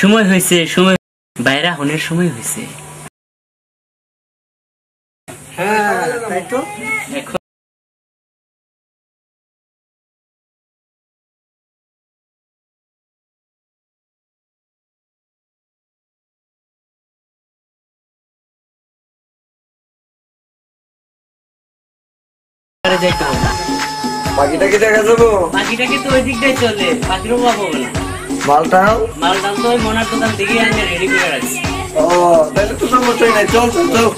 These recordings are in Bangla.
সময় হয়েছে, সময় বাইরা হনের সময় হয়েছে। হ্যাঁ তাই তো। এখন যাইতে হবে। বাকিটাকে দেখা যাবো। বাকিটাকে তো ওই দিক দিয়ে চলে, বাকিরও পাবো না। মালটাও মালটাল তো ওই মনার দোকান থেকে আনে রেডি করে রাখছি। ও তাহলে তো সমস্যাই নাই, চল চল চল।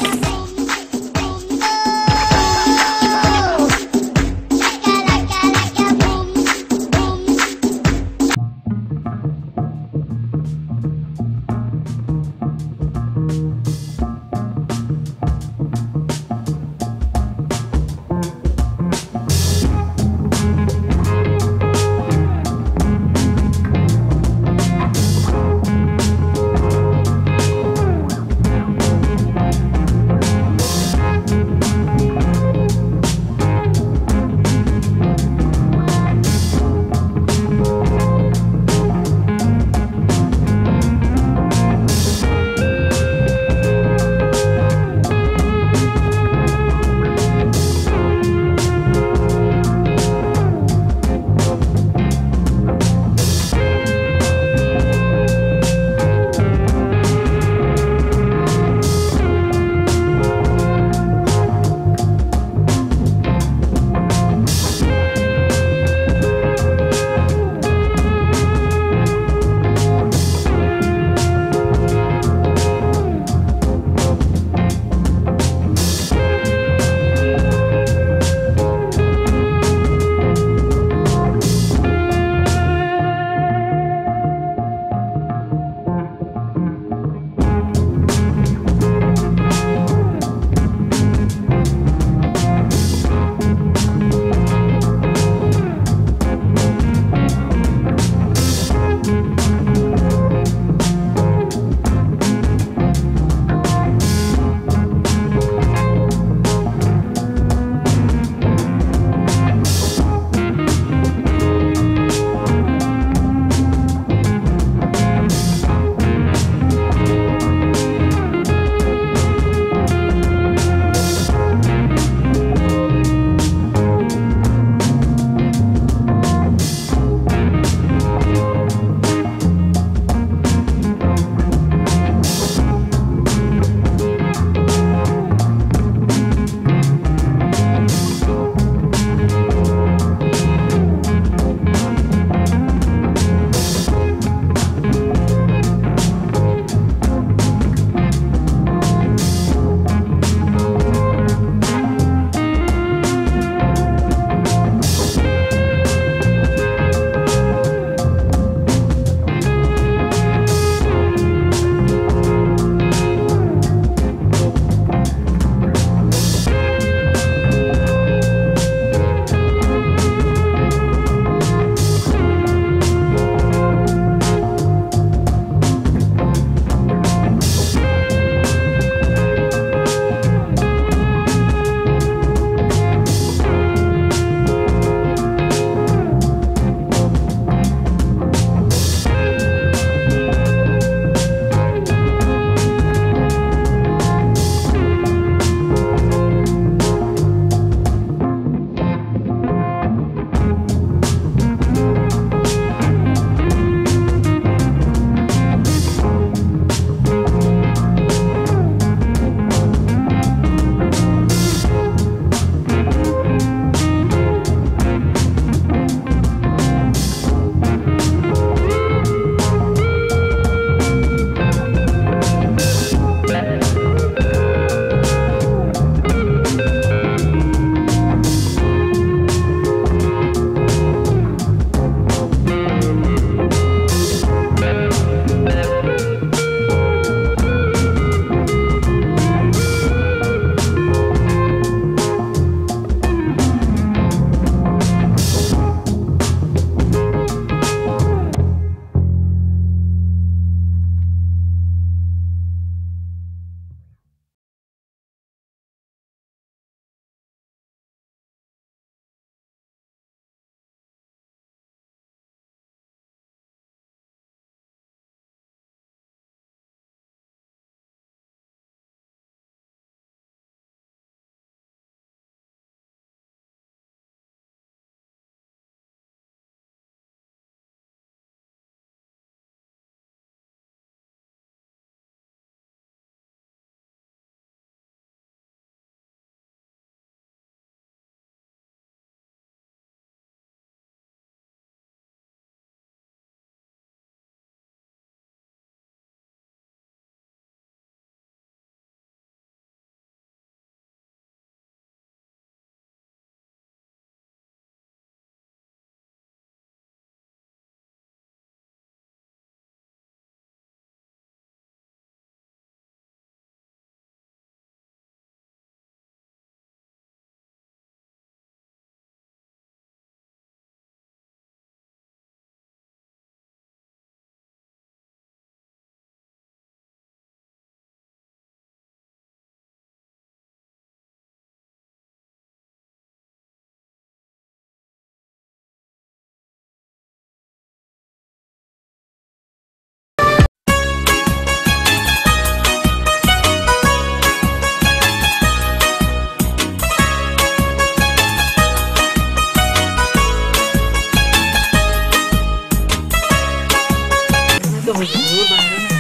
তো হুজুর বাইরে না।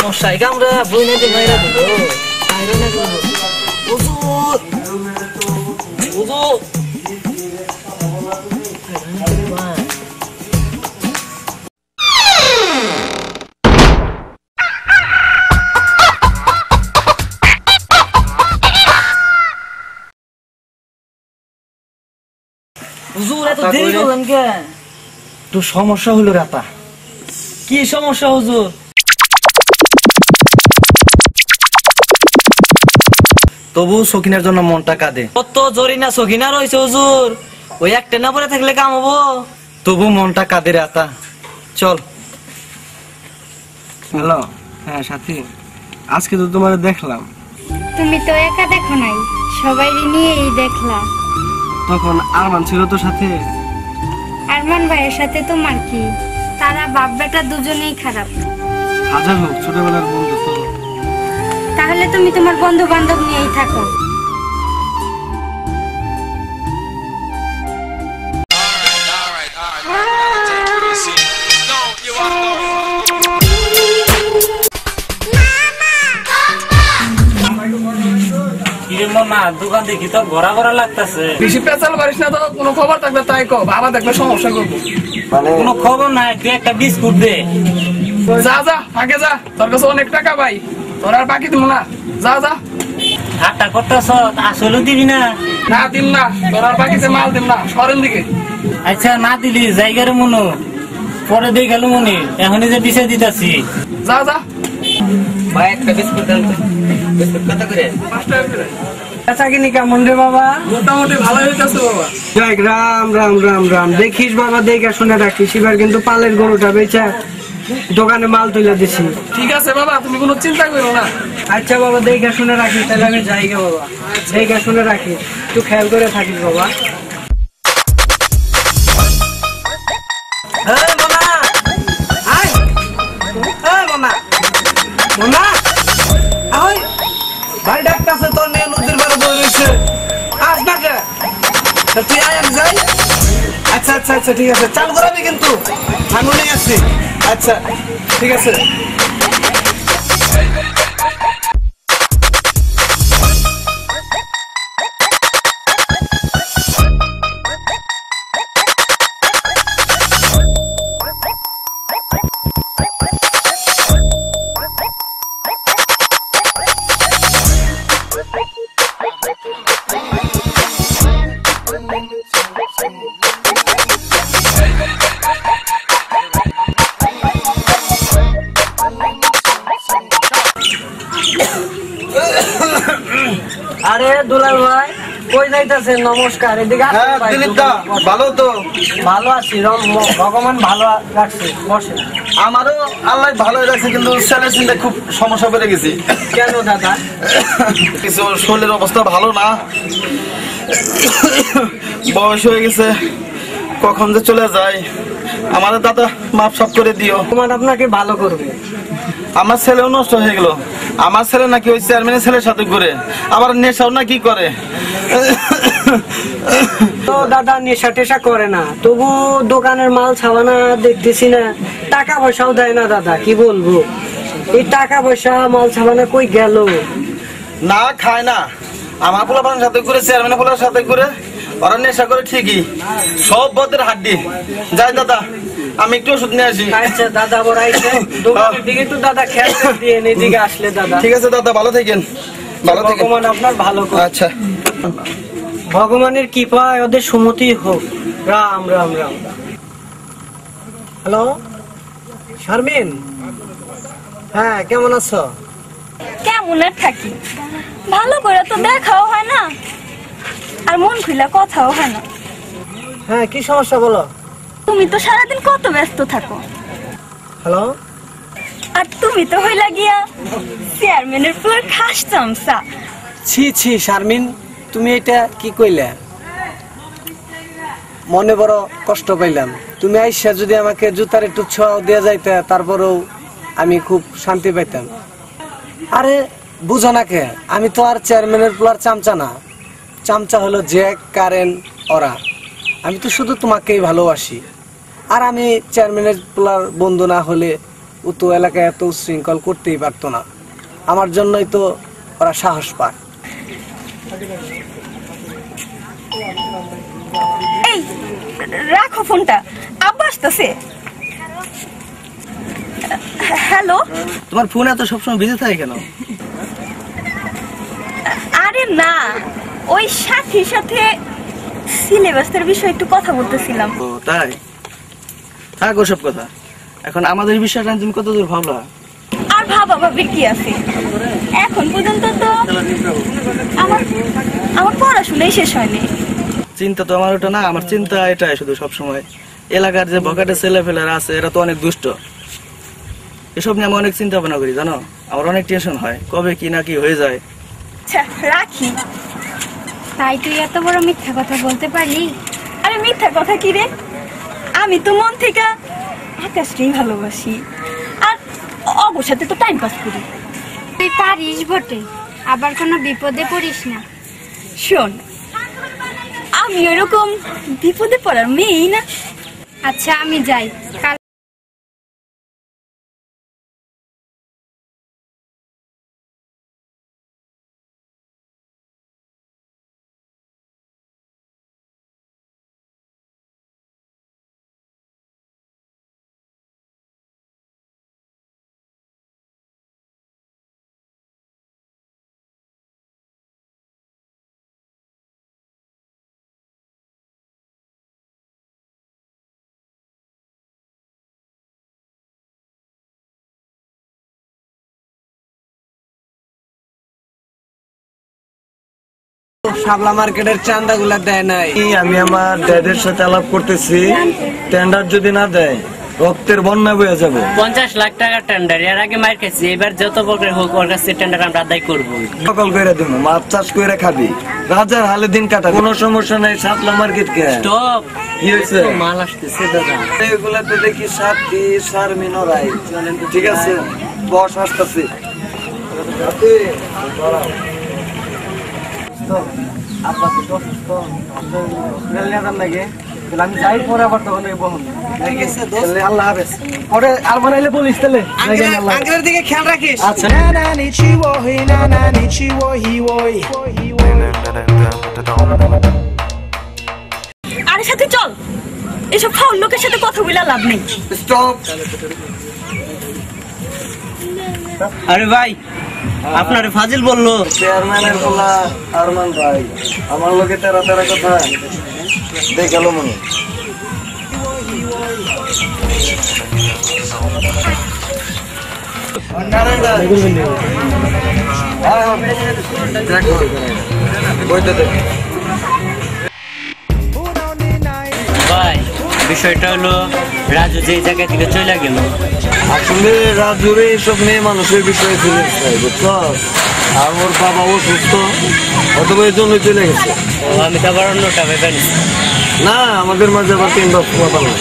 মশাই কামড়া বই না দিয়ে বাইরে দিল বাইরে না গো হুজুর হুজুর হুজুর এত দেরি করলেন কেন? তো সমস্যা হলো রাতা। কি সমস্যা হুজুর? তবু সকিনার জন্য মনটা কাঁদে। কত জরিনা সখিনা রয়েছে হুজুর, ওই একটা না পরে থাকলে কাম হবো? তবু মনটা কাঁদে রাতা। চল। হ্যালো, হ্যাঁ সাথী, আজকে তো তোমার দেখলাম। তুমি তো একা দেখো নাই, সবাই নিয়েই দেখলাম। তখন আরমান ছিল তো সাথে। আরমান ভাইয়ের সাথে তোমার কি? তারা বাপ বেটা দুজনেই খারাপ। হাজার হোক ছোটবেলার বন্ধু তো। তাহলে তুমি তোমার বন্ধু বান্ধব নিয়েই থাকো। কিরে মামা, দোকান দেখি তো ঘোরা ঘোরা লাগতেছে। বেশি পেঁচাল পারিস না তো, কোনো খবর থাকলে তাই কো, বাবা দেখলে সমস্যা করবো। মানে কোনো খবর নাই, তুই একটা বিস্কুট দে। যা যা আগে যা, তোর কাছে অনেক টাকা ভাই, তোর আর বাকি দিব না। যা যা। ঠাট্টা করতেছ, আসলে দিবি না? না দিম না, তোর আর বাকিতে মাল দিম না, সরেন দিকে। আচ্ছা না দিলি জায়গার মনো পরে দিয়ে গেল মনে, এখনই যে বিষয় দিতেছি। যা যা। ভাই একটা বিস্কুট দেন তো। বিস্কুট কত করে? 5 টাকা করে। আচ্ছা কিনি কেমন রে বাবা? মোটামুটি ভালো হইতেছে বাবা। যাই রাম রাম রাম রাম, দেখিস বাবা, দেখে শুনে রাখিস। এবার কিন্তু পালের গরুটা বেচা দোকানে মাল তুলে দিছি। ঠিক আছে বাবা, তুমি কোনো চিন্তা করো না। আচ্ছা বাবা, দেখে শুনে রাখিস, তাহলে আমি যাই গে বাবা। দেখে শুনে রাখিস, একটু খেয়াল করে থাকিস বাবা। এই মামা, আয় এই মামা, মামা আয় ভাই ডাক্তারছে তোর মেয়ে নদীর পাড়ে বই রয়েছে। আস না কে? তা তুই আয়, আমি যাই। আচ্ছা আচ্ছা আচ্ছা ঠিক আছে, চালু করাবি কিন্তু। আমি মনে আছি। আচ্ছা ঠিক আছে। আরে দুলাল ভাই কই যাইতাছেন? নমস্কার, এদিকে আসেন হ্যাঁ ভাই। দিলীপ দা, ভালো তো? ভালো আছি, ভগবান ভালো রাখছে, বসেন। আমারও আল্লাহ ভালো রাখছে, কিন্তু ছেলের চিন্তা খুব সমস্যা পড়ে গেছি। কেন দাদা? কিছু শরীরের অবস্থা ভালো না, বয়স হয়ে গেছে, কখন যে চলে যায়। আমার দাদা মাপ সাপ করে দিও। ভগবান আপনাকে ভালো করবে। আমার ছেলেও নষ্ট হয়ে গেল। আমার ছেলে নাকি ওই চেয়ারম্যানের ছেলের সাথে ঘুরে, আবার নেশাও না কি করে। তো দাদা নেশা টেশা করে না, তবু দোকানের মাল ছাওয়ানা দেখতেছি না, টাকা পয়সাও দেয় না দাদা। কি বলবো, এই টাকা পয়সা মাল ছাওয়ানা কই গেল? না খায় না, আমার পোলাপানের সাথে ঘুরে, চেয়ারম্যানের পোলার সাথে ঘুরে, ওরা নেশা করে ঠিকই, সব বদের হাড্ডি। যাই দাদা, আমি একটু ওষুধ নিয়ে আসি। আচ্ছা দাদা, বড় আইছে দোকানের দিকে তো দাদা খেয়াল করে দিয়ে এদিকে আসলে দাদা। ঠিক আছে দাদা, ভালো থাকেন, ভালো থাকেন। ভগবান আপনার ভালো করবে। আচ্ছা। ভগবানের কৃপায় ওদের সুমতি হোক। রাম রাম রাম। হ্যালো শারমিন, হ্যাঁ কেমন আছো? কেমন আর থাকি, ভালো করে তো দেখাও হয় না, আর মন খুলে কথাও হয় না। হ্যাঁ কি সমস্যা বলো? তুমি তো সারাদিন কত ব্যস্ত থাকো, হ্যালো, আর তুমি তো হইলা গিয়া চেয়ারম্যানের পুরো খাস চামচা। ছি ছি শারমিন, তুমি এটা কি কইলে? মনে বড় কষ্ট পাইলাম। তুমি আইসা যদি আমাকে জুতার একটু ছোঁয়াও দেওয়া যাইতে, তারপরেও আমি খুব শান্তি পাইতাম। আরে বুঝো না কে, আমি তো আর চেয়ারম্যানের পোলার চামচা না। চামচা হলো জ্যাক, কারেন, ওরা। আমি তো শুধু তোমাকেই ভালোবাসি। আর আমি চেয়ারম্যানের পোলার বন্ধু না হলে ও তো এলাকায় এত উশৃঙ্খল করতেই পারতো না। আমার জন্যই তো ওরা সাহস পায়। এই রাখো ফোনটা, আব্বা আসতেছে। হ্যালো। তোমার ফোন এত সবসময় বিজি থাকে কেন? আরে না, ওই সাথীর সাথে সিলেবাসের বিষয়ে একটু কথা বলতেছিলাম। ও তাই, থাক ওসব কথা। এখন আমাদের বিষয়টা তুমি কতদূর ভাবলা? আর ভাবা ভাবি কি আছে, এখন পর্যন্ত তো আমার পড়াশোনাই শেষ হয়নি। চিন্তা তো আমার ওটা না, আমার চিন্তা এটাই শুধু সবসময় এলাকার যে বকাটে ছেলে ফেলেরা আছে এরা তো অনেক দুষ্ট। এসব নিয়ে আমি অনেক চিন্তা ভাবনা করি জানো, আমার অনেক টেনশন হয় কবে কি না কি হয়ে যায়। আচ্ছা রাখি। তাই তুই এত বড় মিথ্যা কথা বলতে পারলি? আরে মিথ্যা কথা কি রে, আমি তো মন থেকে আকাশকেই ভালোবাসি আর অবর সাথে তো টাইম পাস করি। তুই পারিস বটে, আবার কোনো বিপদে পড়িস না। শোন, আমি ওরকম বিপদে পড়ার মেয়েই না। আচ্ছা আমি যাই, কাল শাপলা মার্কেটের চান্দা গুলা দেয় নাই। আমি আমার ড্যাডের সাথে আলাপ করতেছি, টেন্ডার যদি না দেয় রক্তের বন্যা বয়ে যাবে। 50 লাখ টাকা টেন্ডার, এর আগে মার খেয়েছি, এবার যত প্রকার হোক ওর কাছে টেন্ডার আমরা আদায় করবো। সকল করে দেবো, মাছ চাষ করে খাবি, রাজার হালে দিন কাটা, কোনো সমস্যা নাই। শাপলা মার্কেট কে স্টপ, কি হয়েছে? মাল আসতেছে দাদা। এগুলাতে দেখি সাথী শারমিনরাই, ঠিক আছে বস আসতেছি। আমি যাই পরে আবার তখন আল্লাহ হাফেজ। পরে আর বানাইলে বলিস তাহলে আঙ্কেলের দিকে খেয়াল রাখিস। আচ্ছা আরে সাথে চল, এসব ফাউল লোকের সাথে কথা বলে লাভ নেই। স্টপ। আরে ভাই, আপনার ফাজিল বললো চেয়ারম্যানের বলা আরমান ভাই আমার লোকে তেরা তেরা কথা দেখালো মনে। ভাই, বিষয়টা হলো রাজু যে জায়গা থেকে চলে গেল। আসলে রাজুরে এইসব মেয়ে মানুষের বিষয়ে ফিরে বুঝছো, আর ওর বাবা অসুস্থ, অথবা এই জন্য চলে গেছে। আমি তো আবার অন্যটা ভেবে নিচ্ছি। না, আমাদের মাঝে আবার 3 বছর কথা না।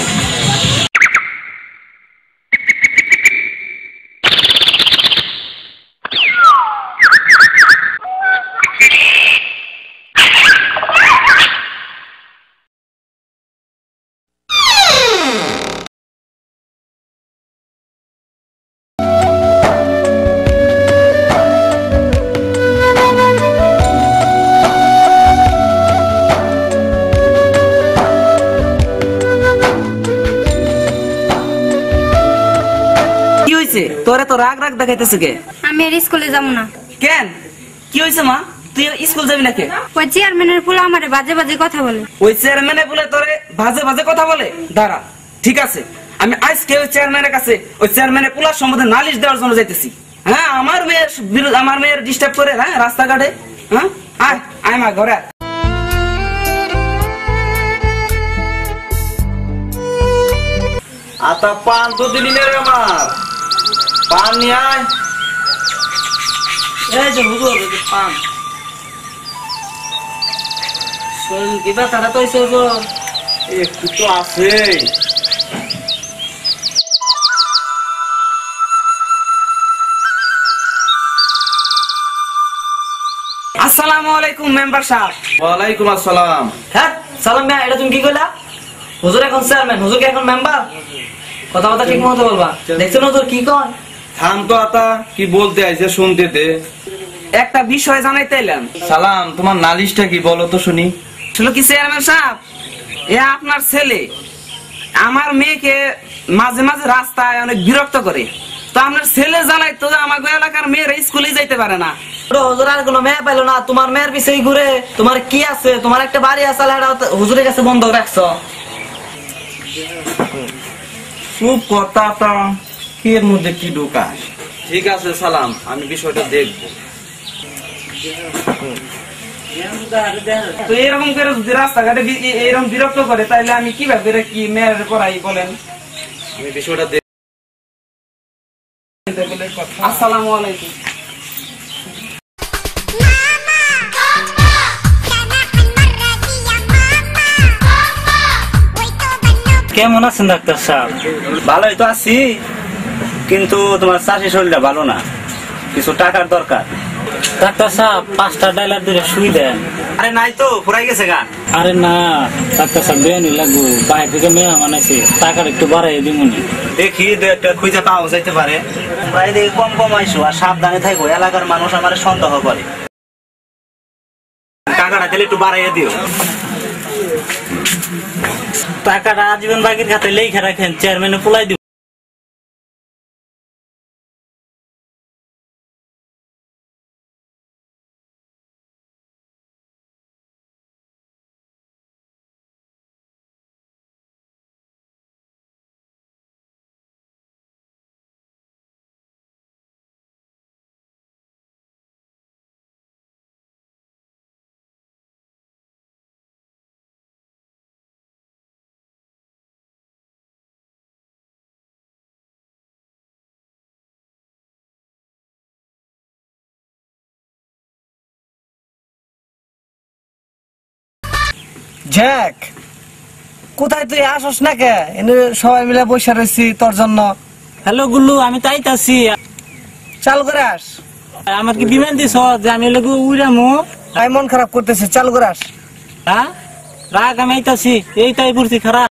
তোরে তো রাগ রাগ দেখাইতেছে কে? আমি আর স্কুলে যাবো না। কেন, কি হয়েছে মা? তুই স্কুল যাবি না কে? ওই চেয়ারম্যানের পোলা আমারে বাজে বাজে কথা বলে। ওই চেয়ারম্যানে বলে তোরে বাজে বাজে কথা বলে? দাঁড়া, ঠিক আছে, আমি আজকে ওই চেয়ারম্যানের কাছে ওই চেয়ারম্যানের পোলার সম্বন্ধে নালিশ দেওয়ার জন্য যাইতেছি। হ্যাঁ, আমার মেয়ের ডিস্টার্ব করে, হ্যাঁ, রাস্তাঘাটে। হ্যাঁ, আয় আয় মা ঘরে। আতা পান তো দিলি রে আমার, পান নিয়ে আয়। এই যে হুজুর, পান শোন, কিবা তারা তো একটু তো আছে। আসসালামু আলাইকুম মেম্বার সাহেব। ওয়ালাইকুম আসসালাম। হ্যাঁ সালাম মিয়া, এটা তুমি কি কইলা? হুজুর এখন চেয়ারম্যান, হুজুর কি এখন মেম্বার? কথা ঠিক মতো বলবা। দেখছেন হুজুর কি কয়? থাম তো আতা, কি বলতে আইছে শুনতে দে। একটা বিষয় জানাইতে এলাম। সালাম, তোমার নালিশটা কি বলো তো শুনি। শুনো কি চেয়ারম্যান সাহেব, এ আপনার ছেলে আমার মেয়েকে মাঝে মাঝে রাস্তায় অনেক বিরক্ত করে। তো আপনার ছেলে জানাই তো আমাকে এলাকার মেয়েরা স্কুলে যাইতে পারে না। হুজুর আর কোনো মেয়ে পেলো না, তোমার মেয়ের পিছিয়ে ঘুরে। তোমার কি আছে? তোমার একটা বাড়ি আছে, হুজুরের কাছে বন্ধ রাখছো। খুব কথা তা কি এর মধ্যে কি ঢোকাস? ঠিক আছে সালাম, আমি বিষয়টা দেখবো। তো এরকম করে যদি রাস্তাঘাটে এরকম বিরক্ত করে তাহলে আমি কিভাবে কি মেয়ের পড়াই বলেন? আমি বিষয়টা দেখ। আসসালামু আলাইকুম। কেমন আছেন ডাক্তার সাহেব? ভালোই তো আছি, কিন্তু তোমার চাষি শরীরটা ভালো না, কিছু টাকার দরকার। ডাক্তার সাহেব 5টা ডাইলার দিলে শুই দেন। আরে নাই তো, ফুরাই গেছে গা। আরে না ডাক্তার সাহেব, বেআইনি লাগবো, বাইরে থেকে মেহমান আছে, টাকার একটু বাড়াই দিমুনি। দেখি দু একটা খুঁজে পাওয়া যাইতে পারে। তোমরা এদিকে কম কম আইসো আর সাবধানে থাকো, এলাকার মানুষ আমার সন্দেহ করে। টাকাটা দিলে একটু বাড়াইয়া দিও। টাকাটা আজীবন বাকির খাতে লেখা রাখেন, চেয়ারম্যানে পোলাই দিব। জ্যাক, কোথায় তুই আসস না কে? এনে সবাই মিলে বসে রয়েছি তোর জন্য। হ্যালো গুল্লু, আমি তাইতাছি। চালু করে আস। আমার কি বিমান দিছ যে আমি লোক উড়ামু? তাই মন খারাপ করতেছে, চালু করে আস। হ্যাঁ রাগ, আমি আইতাছি। এইটাই পড়ছি খারাপ।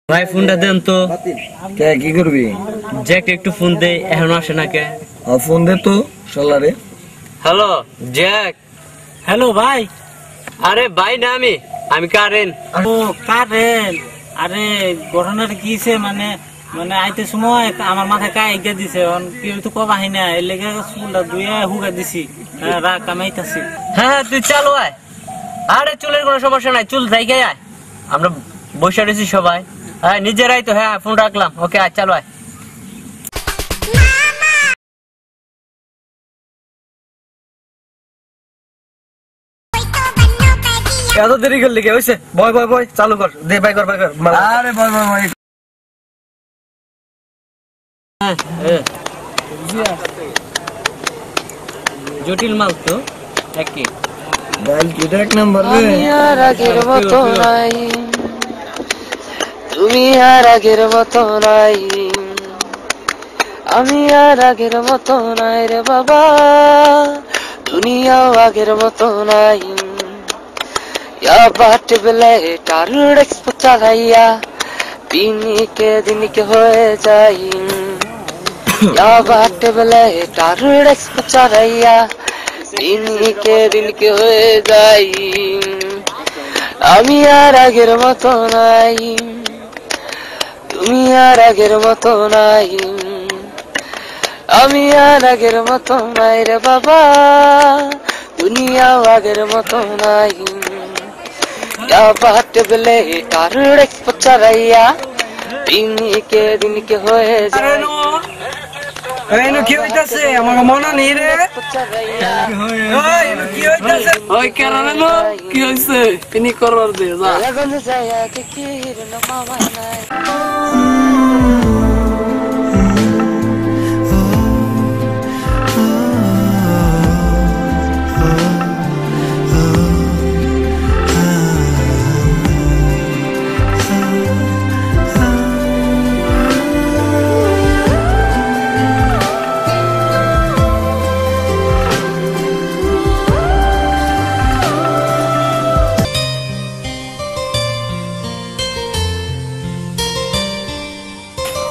ভাই ফোনটা দেন তো। কে কি করবি? জ্যাক একটু ফোন দে, এখন আসে না কে? ফোন দে তো শালারে। Hello Jack. হ্যালো ভাই। আরে ভাই না, আমি কারেন। ও কারেন, আরে ঘটনাটা কিছে মানে মানে আইতে সময় আমার মাথায় কাই গিয়ে দিছে, কেউ তো কবাহি না, এর লেগে চুলটা ধুয়ে হুগা দিছি। রাগ, আমি আইতাছি। হ্যাঁ তুই চালু আয়। আরে চুলের কোনো সমস্যা নাই, চুল জায়গায় আয়, আমরা বসে রয়েছি সবাই। হ্যাঁ নিজেরাই তো। হ্যাঁ ফোন রাখলাম, ওকে আয়, চালু আয়। এত দেরি করলি কে? হয়েছে, বয় বয় বয়, চালু কর, দে বাই কর বাই কর। আরে বয় বয় বয়। জটিল মাল তো একই। ডাইল কিটা এক নাম্বার রে। আমি আর আগের মতো নাই, তুমি আর আগের মতো নাই, আমি আর আগের মতো নাই রে বাবা, দুনিয়াও আগের মতো নাই। बाट बेले टारुडेक्स पचालाइया पीनी के दिन के होए जाई। या बाट बेले टारुडेक्स पचालाइया पीनी के दिन के होए जाई। আমি আর আগের মতো নাই, তুমি আর আগের মতো নাই, আমি আর আগের মতো নাই রে বাবা, দুনিয়াও আগের মতো নাই। बाट बेले टारुडेक्स पचालाइया पीनी के दिन के होए जाई। কি হইতাছে? আমার মনে নেই রে। কি হইতাছে? ওই কারণে না কি হইছে তিনি করবার দে যা। लगन जाया के किरण मामा নাই।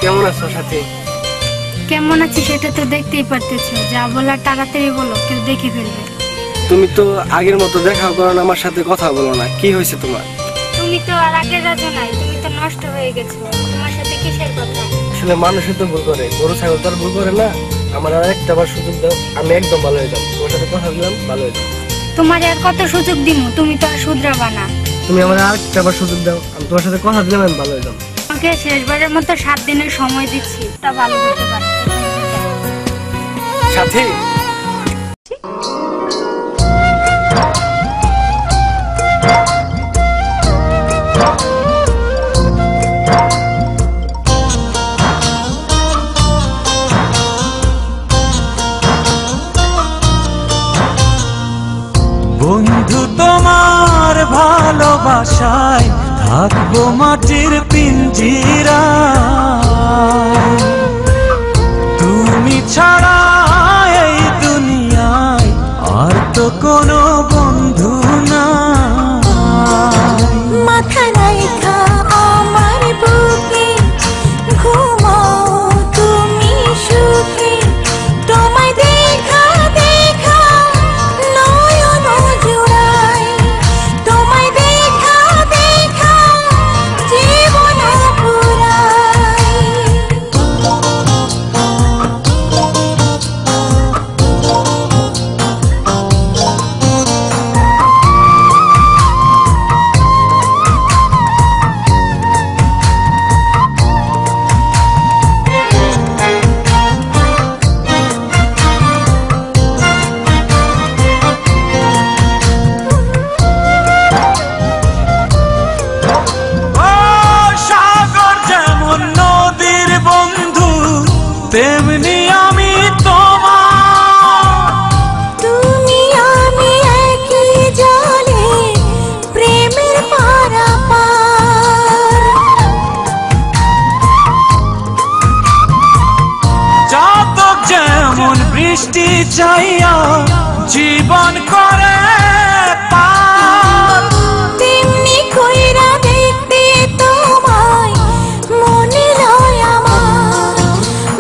কেমন আছো সাথী? কেমন আছি সেটা তো দেখতেই পারতেছো, যা বলার তাড়াতাড়ি বলো, কেউ দেখে ফেলবে। তুমি তো আগের মতো দেখা করো না, আমার সাথে কথা বলো না, কি হয়েছে তোমার? তুমি তো আর আগের রাজা নাই, তুমি তো নষ্ট হয়ে গেছো। তোমার সাথে কিসের কথা? আসলে মানুষের তো ভুল করে, গরু ছাগল তো আর ভুল করে না। আমার আর একটা বার সুযোগ দাও, আমি একদম ভালো হয়ে যাবো। তোমার সাথে কথা বললাম, ভালো হয়ে যাবো। তোমার আর কত সুযোগ দিমু, তুমি তো আর শুধরাবা না। তুমি আমার আর একটা বার সুযোগ দাও, আমি তোমার সাথে কথা দিলাম, আমি ভালো হয়ে যাবো। তোমাকে শেষবারের মতো 7 দিনের সময় দিচ্ছি, তা ভালো হতে পারে। সাথী বন্ধু তোমার ভালোবাসায় থাকবো মাটির পিঞ্জিরা, তুমি ছাড়া এই দুনিয়ায় আর তো কোনো বন্ধু না। মাথা রাখা আমার বুকে ঘুমাও তুমি সুখে, তোমায় দেখা দেখা নয়ন জুড়াই, তোমায় দেখা দেখা জীবন পুরাই। ও সাগর যেমন নদীর বন্ধু, তেমনি আমি তোমার। তুমি আমি একই জলে প্রেমের পারাপার। জাতক যেমন বৃষ্টি চাইয়া জীবন করে পার, তেমনি কইরা দেখতে তোমায় মনে লয় আমার।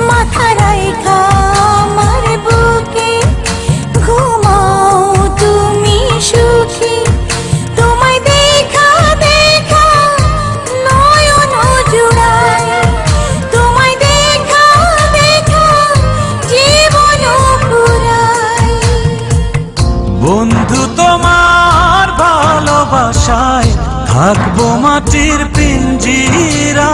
মাথা রাখা আমার বুকে ঘুমাও তুমি সুখী, তোমায় দেখা দেখা নয়ন জুড়াই, তোমায় দেখা দেখা জীবন পুরাই। বন্ধু তোমার ভালোবাসায় থাকবো মাটির পিঞ্জিরা।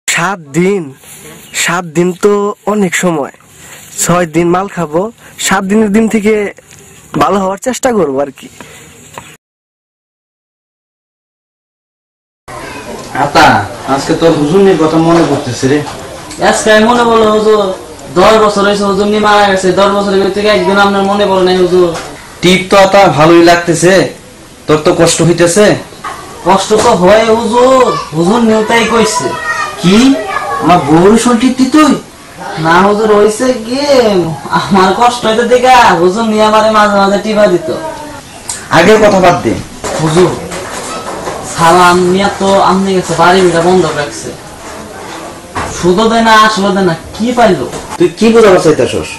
7 দিন, 7 দিন তো অনেক সময়। 6 দিন মাল খাবো, 7 দিনের দিন থেকে ভালো হওয়ার চেষ্টা করবো আর কি। আতা আজকে তোর হুজুরের কথা মনে পড়তেছে রে। আজকে মনে বলো হুজুর, 10 বছর হয়েছে হুজুর নি মারা গেছে। 10 বছরের ভিতর থেকে একদিন আপনার মনে পড়ে নাই হুজুর? টিপ তো আতা ভালোই লাগতেছে, তোর তো কষ্ট হইতেছে। কষ্ট তো হয় হুজুর, হুজুর নিউতাই কইছে। কি আমার বউর শরীর টিপ তুই? না হুজুর, হইছে কি আমার কষ্ট হইতে দেখা হুজুর নিয়ে আমারে মাঝে মাঝে টিপা দিত। আগের কথা বাদ দে। হুজুর সালাম নিয়ে তো আমনি গেছে, বাড়ি বিটা বন্ধ রাখছে, সুদও দেয় না আসলে দেয় না, কি পাইলো? তুই কি বোঝাবার চাইতাছস?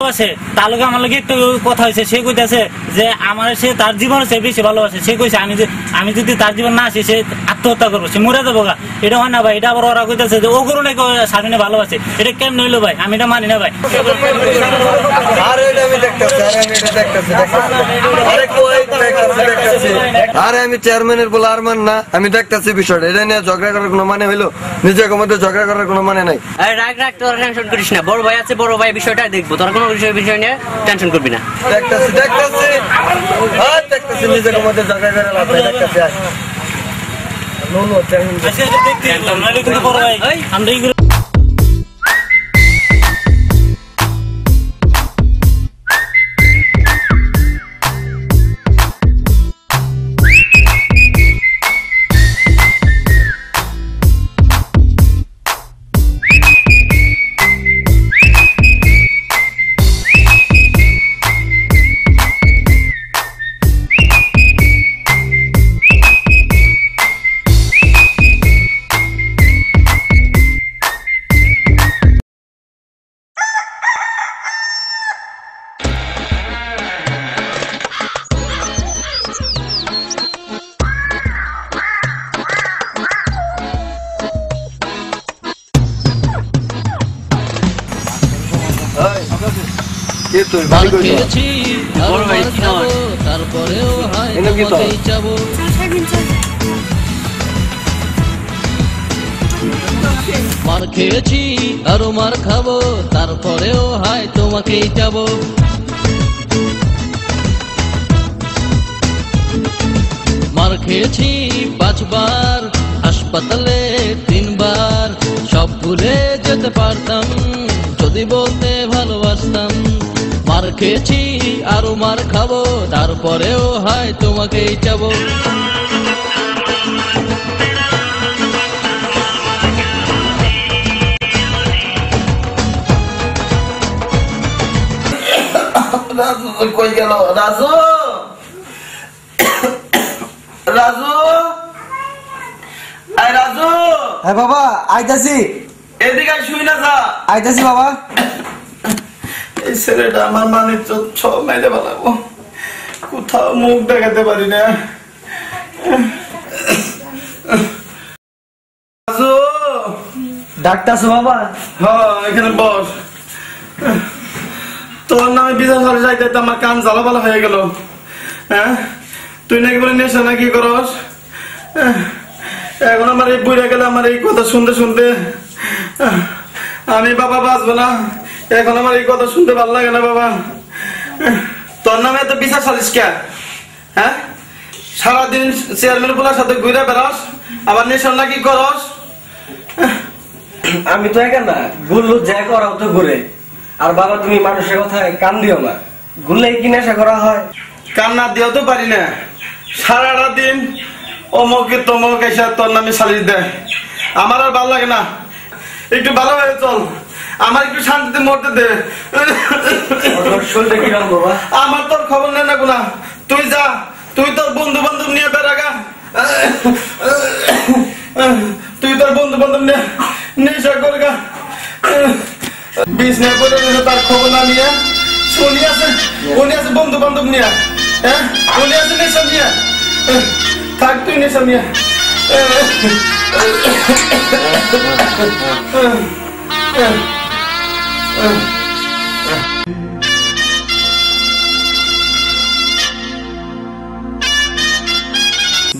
ভালোবাসে তার লগে আমার লগে একটু কথা হয়েছে, সে কইতেছে যে আমার সে তার জীবন সে বেশি ভালোবাসে। সে কইছে আমি যদি তার জীবন না আসি সে আত্মহত্যা করবো, সে মরে যাবো গা। এটা হয় না ভাই, এটা আবার ওরা কইতেছে যে ও করো নাকি স্বামীনে ভালোবাসে। এটা কেমন হইলো ভাই? আমি এটা মানি না ভাই। আরে আমি চেয়ারম্যানের বলে আর মান না, আমি দেখতেছি বিষয়টা। এটা নিয়ে ঝগড়া করার কোনো মানে হইলো? নিজের মধ্যে ঝগড়া করার কোনো মানে নাই। রাখ তোরা টেনশন করিস না, বড় ভাই আছে, বড় ভাই বিষয়টা দেখবো, তোরা কোনো বিষয় নিয়ে টেনশন করবি না। দেখতেছি নিজের মধ্যে ঝগড়া করে লাভ নাই, দেখতেছি। মার খেয়েছি আরো মার খাবো, তারপরেও হায় তোমাকেই যাবো। মার খেয়েছি 5 বার, হাসপাতালে 3 বার, সব ভুলে যেতে পারতাম যদি বলতে ভালোবাসতাম। মার খেয়েছি আরো মার খাবো, তারপরেও হায় তোমাকেই যাবো। কই গেল রাজু? রাজু, আই রাজু। হ্যাঁ বাবা আইতাছি। এদিকে শুই না যা। আইতাছি বাবা। এই ছেলেটা আমার মানে সব মেরে বানাবো, কোথাও মুখ দেখাতে পারি না। রাজু, ডাক্তারছো বাবা? হ্যাঁ এখানে বস। তোর নামে বিধান হলে যাইতে আমার কান জ্বালাপালা হয়ে গেল। হ্যাঁ তুই নাকি বলে নেশা নাকি করস? এখন আমার এই বুড়ে গেলে আমার এই কথা শুনতে শুনতে আমি বাবা বাঁচবো না। এখন আমার এই কথা শুনতে ভালো লাগে না বাবা। তোর নামে এত বিচার চালিস কে? হ্যাঁ সারাদিন চেয়ারম্যান গুলার সাথে ঘুরে বেড়াস, আবার নেশা নাকি করস? আমি তো একা না, গুল্লু যা করাও তো ঘুরে। আর বাবা তুমি মানুষের কথায় কান দিও না, ঘুরলেই কি নেশা করা হয়? কান না দিও তো পারি না, সারাটা দিন অমকে তমক এসে তোর নামে সালিশ দেয়। আমার আর ভালো লাগে না, একটু ভালো হয়ে চল, আমার একটু শান্তিতে মরতে দে। আমার তোর খবর নেই না গুনা, তুই যা, তুই তোর বন্ধু বান্ধব নিয়ে বেড়াগা। তুই তোর বন্ধু বান্ধব নিয়ে নেশা করগা। বিছনায় পড়ে তার খবর না নিয়ে উনি আছে বন্ধু বান্ধব নিয়ে। হ্যাঁ উনি আছে নেশা নিয়ে। থাক তুই নেশা নিয়ে।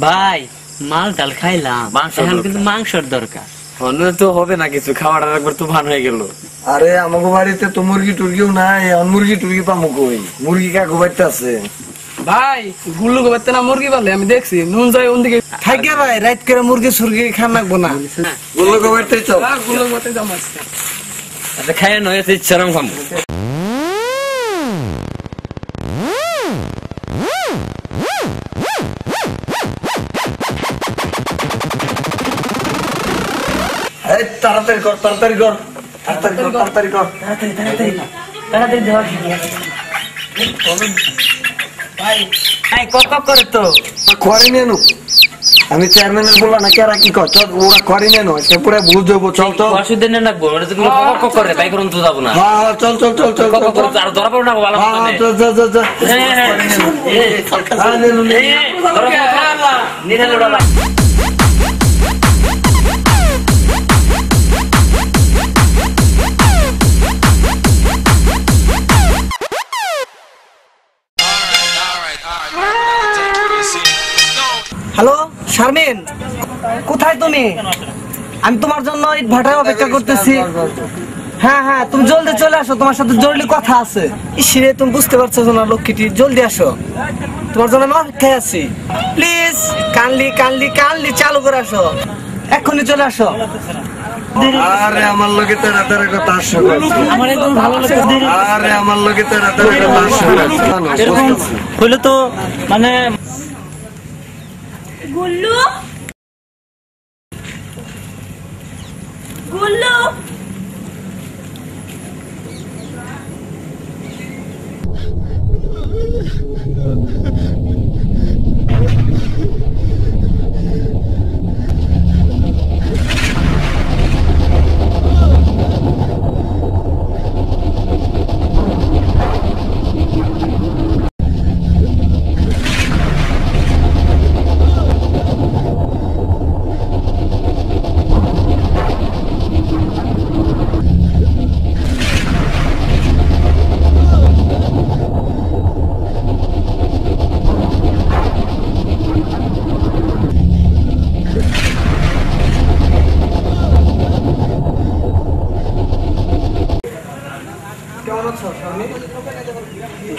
ভাই মাল ডাল খাইলাম, এখন কিন্তু মাংসের দরকার। তো হবে না কিছু, খাওয়াটা একবার তুফান হয়ে গেল। আরে আমাকে বাড়িতে তো মুরগি টুরগিও নাই, মুরগি টুরগি পাবো কই? মুরগি কাকু বাড়িতে আছে। ভাই গুল্লু গোবাইতে না মুরগি পালে আমি দেখছি, নুন যায় ওদিকে থাকে ভাই, রাইট করে মুরগি সুরগি খান লাগবো না। গুল্লু গোবাইতে চল। গুল্লু গোবাইতে যাবো। আচ্ছা খাই নয় ইচ্ছারাম খাবো। তাড়াতাড়ি কর, তাড়াতাড়ি কর, তাড়াতাড়ি কর, তাড়াতাড়ি কর, তাড়াতাড়ি যাওয়া ভাই কক করে তো করে নিয়ে আমি চেয়ারম্যানের বললাম না কেরা কি কর চল ওরা করে না নয় সে পুরো ভুল যাবো চল তো অসুবিধা নেই রাখবো ওরা তো কক করে তাই করুন তো যাবো না হ্যাঁ চল চল চল চল কক করে আর ধরা পড়ো না ভালো হ্যাঁ চল চল চল চল নিরাল ওরা হ্যালো শারমিন কোথায় তুমি আমি তোমার জন্য ইট ভাটায় অপেক্ষা করতেছি হ্যাঁ হ্যাঁ তুমি জলদি চলে আসো তোমার সাথে জরুরি কথা আছে ইসরে তুমি বুঝতে পারছো না লক্ষ্মীটি জলদি আসো তোমার জন্য আমি অপেক্ষায় আছি প্লিজ কানলি কানলি কানলি চালু করে আসো এক্ষুনি চলে আসো আরে আমার লগে তারা তারা কথা আসো আমার একদম ভালো লাগে আরে আমার লগে তারা তারা কথা আসো এরকম হইলে তো মানে গুল্লু গুল্লু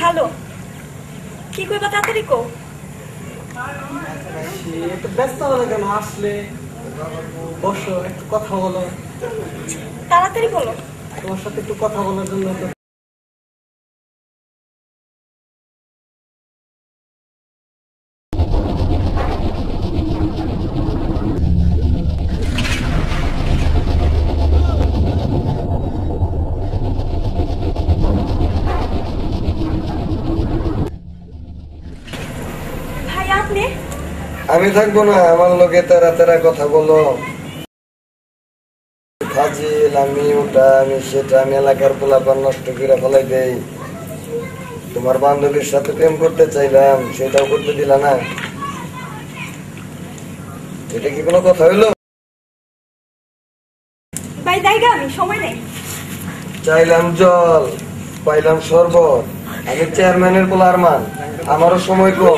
ভালো কি কইবা তাড়াতাড়ি কো একটু ব্যস্ত হলে কেন আসলে বসো একটু কথা বলো তাড়াতাড়ি বলো তোমার সাথে একটু কথা বলার জন্য ভাই আপনি আমি থাকবো না আমার লোকে তারা তারা কথা বলো ফাজিল আমি ওটা আমি সেটা আমি এলাকার পোলাপান নষ্ট করে ফেলাই দেই তোমার বান্ধবীর সাথে প্রেম করতে চাইলাম সেটাও করতে দিলা না এটা কি কোনো কথা হইলো ভাই জায়গা আমি সময় নেই চাইলাম জল পাইলাম শরবত আমি চেয়ারম্যানের পোলা আরমান আমারও সময় কম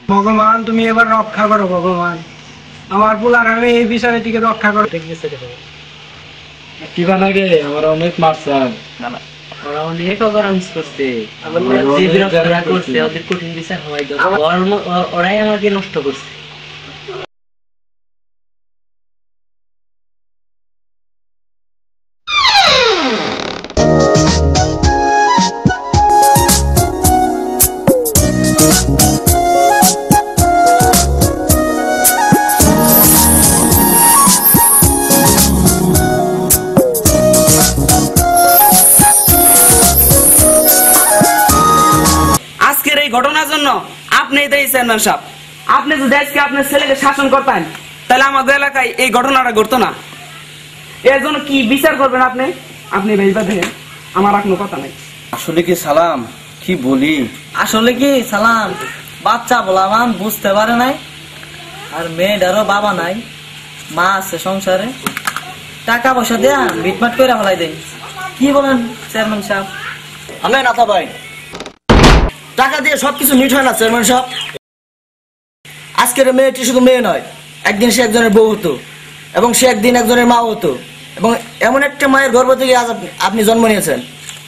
ভগবান তুমি এবার রক্ষা করো ভগবান আমার পোলার আমি এই বিষয়ে থেকে রক্ষা করো কি বানাগে আমার অনেক মারছে ওরা অনেক অপরাধ করছে ওদের কঠিন বিচার হওয়াই ওরাই আমাকে নষ্ট করছে আপনি তো এই চেয়ারম্যান সাহেব, আপনি যদি আজকে আপনার ছেলেকে শাসন করতেন তাহলে আমাদের এলাকায় এই ঘটনাটা ঘটতো না। এর জন্য কি বিচার করবেন আপনি? আপনি ভেবে দেখেন, আমার আর কোনো কথা নাই। আসলে কি সালাম, কি বলি, আসলে কি সালাম, বাচ্চা বলাবান বুঝতে পারে নাই, আর মেয়েটারও বাবা নাই, মা আছে সংসারে, টাকা পয়সা দেয়া মিটমাট করে ফেলাই দেয়। কি বলেন চেয়ারম্যান সাহেব? আমি নাতা ভাই, টাকা দিয়ে সবকিছু মিট হয় না চেয়ারম্যান সাহেব। আজকের মেয়েটি শুধু মেয়ে নয়, একদিন সে একজনের বউ হতো, এবং সে একদিন একজনের মা হতো, এবং এমন একটা মায়ের গর্ভ থেকে আজ আপনি জন্ম নিয়েছেন।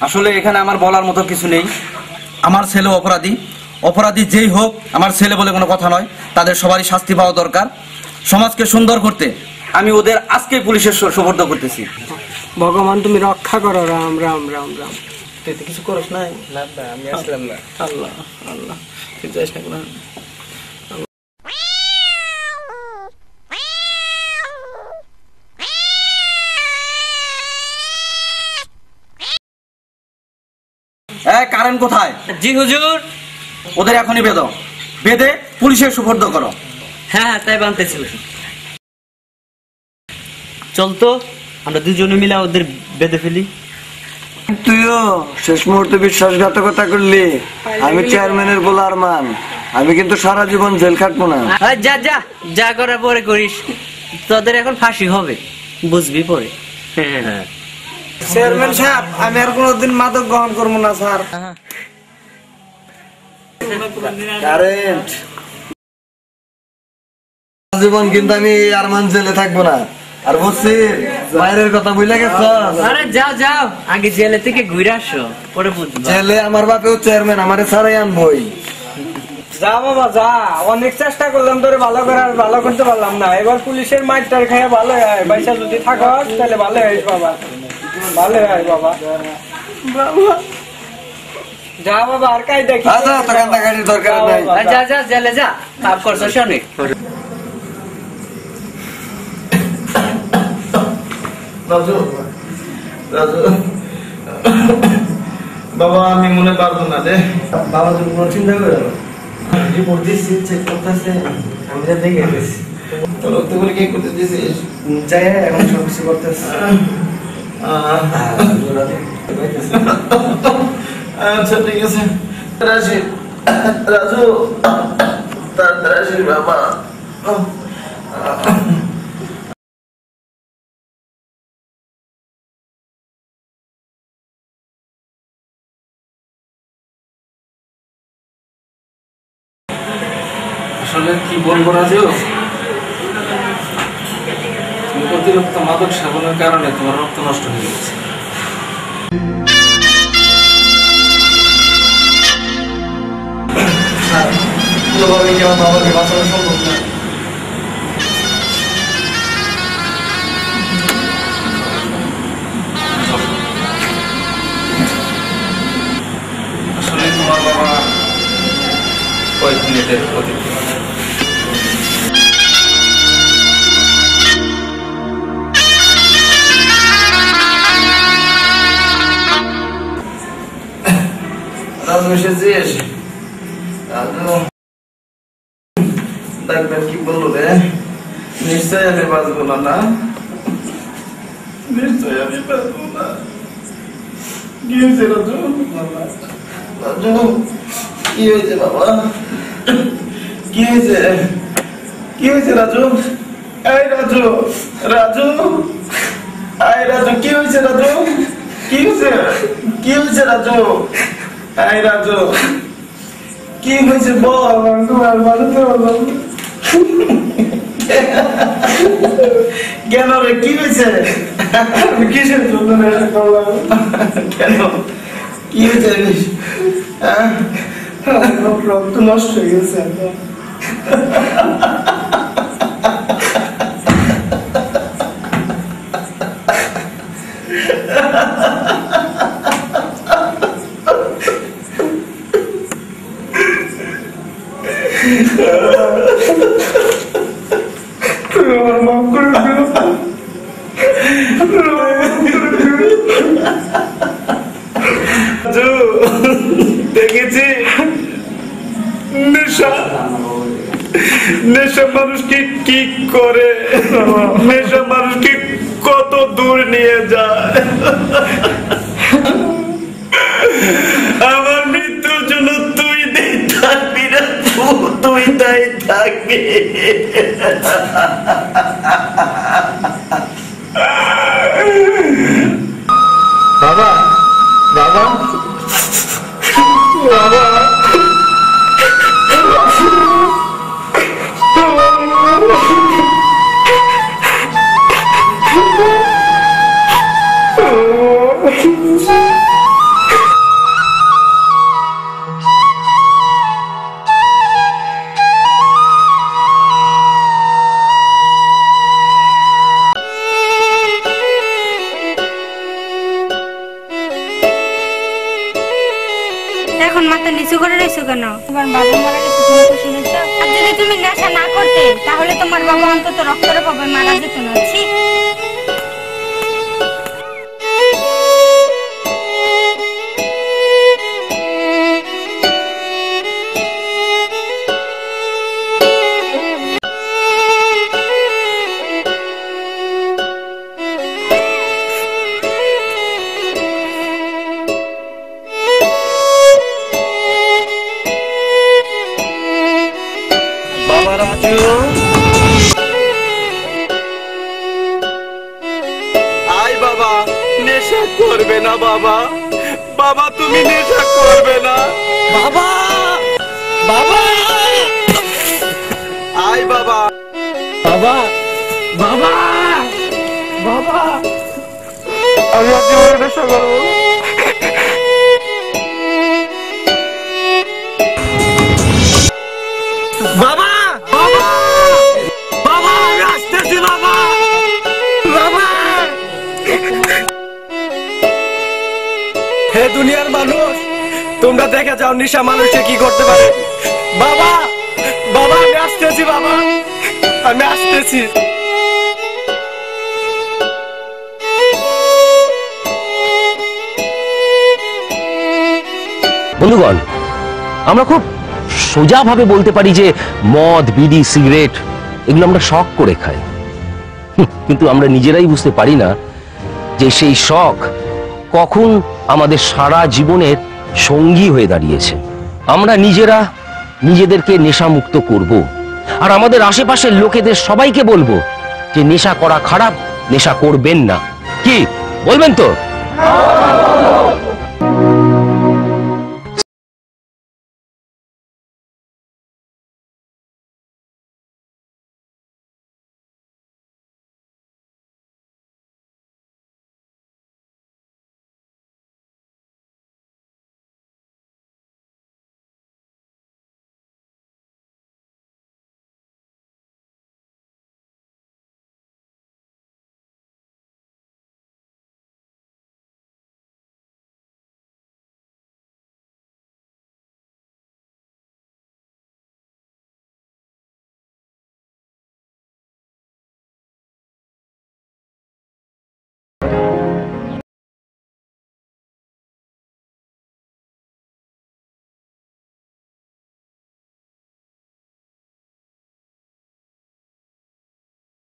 আসলে এখানে আমার বলার মতো কিছু নেই। আমার ছেলে অপরাধী, অপরাধী যেই হোক আমার ছেলে বলে কোনো কথা নয়। তাদের সবারই শাস্তি পাওয়া দরকার। সমাজকে সুন্দর করতে আমি ওদের আজকে পুলিশের সুপর্দ করতেছি। ভগবান তুমি রক্ষা করো, রাম রাম রাম রাম। তুই তো কিছু করস নাই? না আমি আসলাম না। আল্লাহ আল্লাহ, তুই যাস না কোনো। কারেন্ট কোথায়? জি হুজুর। ওদের এখনই বেঁধে পুলিশের সুপর্দ করো। হ্যাঁ তাই বানতেছি। চল তো আমরা দুজনে মিলে ওদের বেঁধে ফেলি। তুইও শেষ মুহূর্তে বিশ্বাসঘাতকতা করলি। আমি চেয়ারম্যানের বলার মান, আমি কিন্তু সারা জীবন জেল খাটবো না। যা যা যা করার পরে করিস, তোদের এখন ফাঁসি হবে, বুঝবি পরে। হ্যাঁ চেয়ারম্যান সাহেব, আমি আর কোনোদিন মাদক গ্রহণ করবো না স্যার। কারেন্ট জীবন কিন্তু আমি আর মান জেলে থাকবো না। আর বলছি বাইরের কথা বুঝলে গেছ? আরে যাও যাও, আগে জেলে থেকে ঘুরে আসো, পরে বুঝবো। জেলে আমার বাপেও চেয়ারম্যান, আমারে ছাড়াই আনবই। যা বাবা যা, অনেক চেষ্টা করলাম তোরে ভালো করার, ভালো করতে পারলাম না। এবার পুলিশের মাইটার খেয়ে ভালো হয়, পয়সা যদি থাকো তাহলে ভালো হয় বাবা, ভালো হয় বাবা। যা বাবা, আর কাই দেখি। দরকার নাই। যা যা জেলে যা, কাজ করছো অনেক। রাজু রাজু বাবা, আমি মনে পারবো না রে বাবা। তুমি কোনো চিন্তা করে রিপোর্ট দিচ্ছি, চেক করতেছে, আমি যা দেখে গেছি। রক্ত পরীক্ষা করতে দিয়েছিস? যাই এখন সব কিছু করতেছে। আচ্ছা ঠিক আছে, রাশিদ রাজু রাশিদ বাবা। আসলে কি বলবো রাজু, অতিরিক্ত মাদক সেবনের কারণে তোমার রক্ত নষ্ট হয়ে গেছে। বাবাকে বাঁচানো সম্ভব না। আসলে তোমার বাবা কয়েক মিনিটের অতিথি। ডাক্তার কি বললো রে? নিশ্চয় আমি বাঁচবো না। না নিশ্চয় আমি বাঁচবো না। কি হয়েছে রাজু? রাজু কি হয়েছে বাবা? কি হয়েছে? কি হয়েছে রাজু? এই রাজু, রাজু, এই রাজু, কি হয়েছে রাজু? কি হয়েছে? কি হয়েছে রাজু? এই রাজু, কি হয়েছে বল? তোমার বাড়িতে বললাম কেন রে? কি হয়েছে? কিসের জন্য কেন? কি হয়েছে? রক্ত নষ্ট হয়ে গেছে। দেখেছি নেশা নেশা মানুষকে কি করে, নেশা মানুষকে কত দূর নিয়ে যায়। আমার মৃত্যুর জন্য তুই থাকবি না, তুই তাই থাকবি। বাবা বাবা বাবা এখন মাথা নিচু করে রয়েছো কেন? তোমার বাবা মারা গেছে, তুমি তো শুনেছ? আর যদি তুমি নেশা না করতে তাহলে তোমার বাবা অন্তত রক্তের অভাবে মারা যেত না। ছি। আয় বাবা, নেশা করবে না বাবা, বাবা তুমি নেশা করবে না বাবা, বাবা আয় বাবা, বাবা বাবা বাবা আমি আজকে নেশা করবো। বাবা বাবা বাবা আমি আসতেছি বাবা, বাবা। হে দুনিয়ার মানুষ, তোমরা দেখে যাও নেশা মানুষকে কি করতে পারে। বাবা বাবা আমি আসতেছি, বাবা আমি আসতেছি। বন্ধুগণ, আমরা খুব সোজাভাবে বলতে পারি যে মদ, বিড়ি, সিগারেট এগুলো আমরা শখ করে খাই, কিন্তু আমরা নিজেরাই বুঝতে পারি না যে সেই শখ কখন আমাদের সারা জীবনের সঙ্গী হয়ে দাঁড়িয়েছে। আমরা নিজেরা নিজেদেরকে নেশামুক্ত করব, আর আমাদের আশেপাশের লোকেদের সবাইকে বলবো যে নেশা করা খারাপ, নেশা করবেন না। কি বলবেন তো?